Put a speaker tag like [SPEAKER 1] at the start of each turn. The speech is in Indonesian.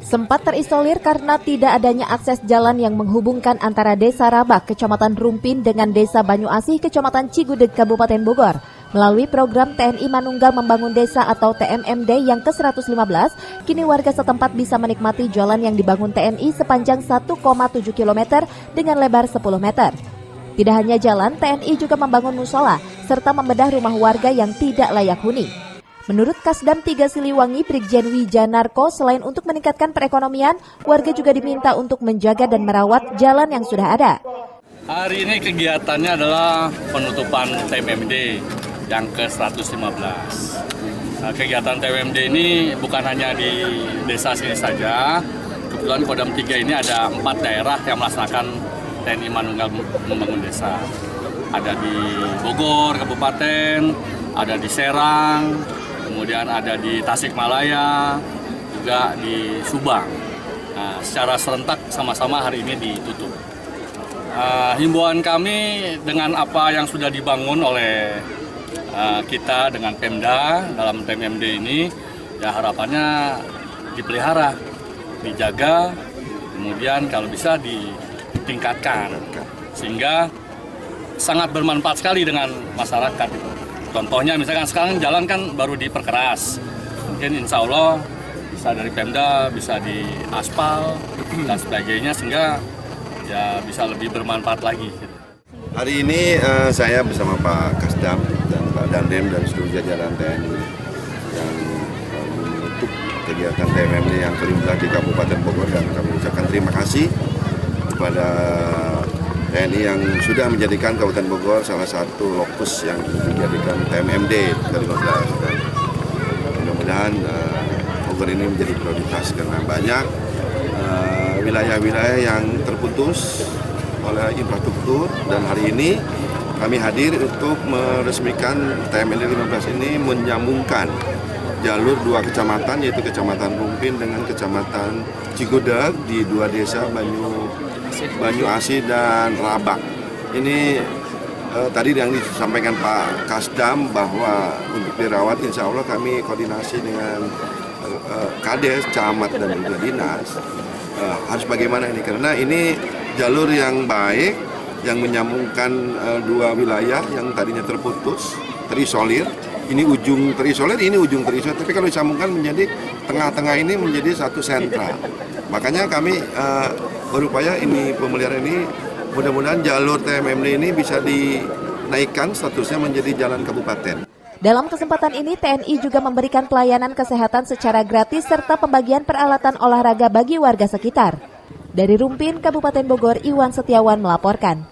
[SPEAKER 1] Sempat terisolir karena tidak adanya akses jalan yang menghubungkan antara Desa Rabak, Kecamatan Rumpin dengan Desa Banyu Asih, Kecamatan Cigudeg, Kabupaten Bogor. Melalui program TNI Manunggal Membangun Desa atau TMMD yang ke-115, kini warga setempat bisa menikmati jalan yang dibangun TNI sepanjang 1,7 km dengan lebar 10 meter. Tidak hanya jalan, TNI juga membangun musola serta membedah rumah warga yang tidak layak huni. Menurut Kasdam 3 Siliwangi, Brigjen Wijanarko, selain untuk meningkatkan perekonomian, warga juga diminta untuk menjaga dan merawat jalan yang sudah ada.
[SPEAKER 2] Hari ini kegiatannya adalah penutupan TMMD yang ke-115. Kegiatan TMMD ini bukan hanya di desa sini saja. Kebetulan Kodam 3 ini ada 4 daerah yang melaksanakan TNI Manunggal Membangun Desa. Ada di Bogor, Kabupaten, ada di Serang, kemudian ada di Tasikmalaya, juga di Subang. Nah, secara serentak sama-sama hari ini ditutup. Himbauan kami dengan apa yang sudah dibangun oleh kita dengan Pemda dalam TMMD ini, ya harapannya dipelihara, dijaga, kemudian kalau bisa ditingkatkan, sehingga sangat bermanfaat sekali dengan masyarakat. Contohnya misalkan sekarang jalan kan baru diperkeras, mungkin insya Allah bisa dari Pemda, bisa di aspal dan sebagainya, sehingga ya bisa lebih bermanfaat lagi.
[SPEAKER 3] Hari ini saya bersama Pak Kasdam dan Pak Dandim dan seluruh jajaran TNI yang menutup kegiatan TMMD yang ke-15 di Kabupaten Bogor, dan kami ucapkan terima kasih kepada TNI yang sudah menjadikan Kabupaten Bogor salah satu lokus yang dijadikan TMMD ke-15. Dan mudah-mudahan Bogor ini menjadi prioritas karena banyak wilayah-wilayah yang terputus oleh infrastruktur, dan hari ini kami hadir untuk meresmikan TMMD 15 ini menyambungkan jalur 2 kecamatan, yaitu Kecamatan Rumpin dengan Kecamatan Cigudeg di 2 desa Banyu Asih dan Rabak. Ini tadi yang disampaikan Pak Kasdam bahwa untuk dirawat insya Allah kami koordinasi dengan Kades, Camat dan juga Dinas. Harus bagaimana ini, karena ini jalur yang baik yang menyambungkan 2 wilayah yang tadinya terputus, terisolir. Ini ujung terisolir, ini ujung terisolir, tapi kalau disambungkan menjadi tengah-tengah ini menjadi satu sentra. Makanya kami berupaya ini pemeliharaan ini, mudah-mudahan jalur TMMD ini bisa dinaikkan statusnya menjadi jalan kabupaten.
[SPEAKER 1] Dalam kesempatan ini, TNI juga memberikan pelayanan kesehatan secara gratis serta pembagian peralatan olahraga bagi warga sekitar. Dari Rumpin, Kabupaten Bogor, Iwan Setiawan melaporkan.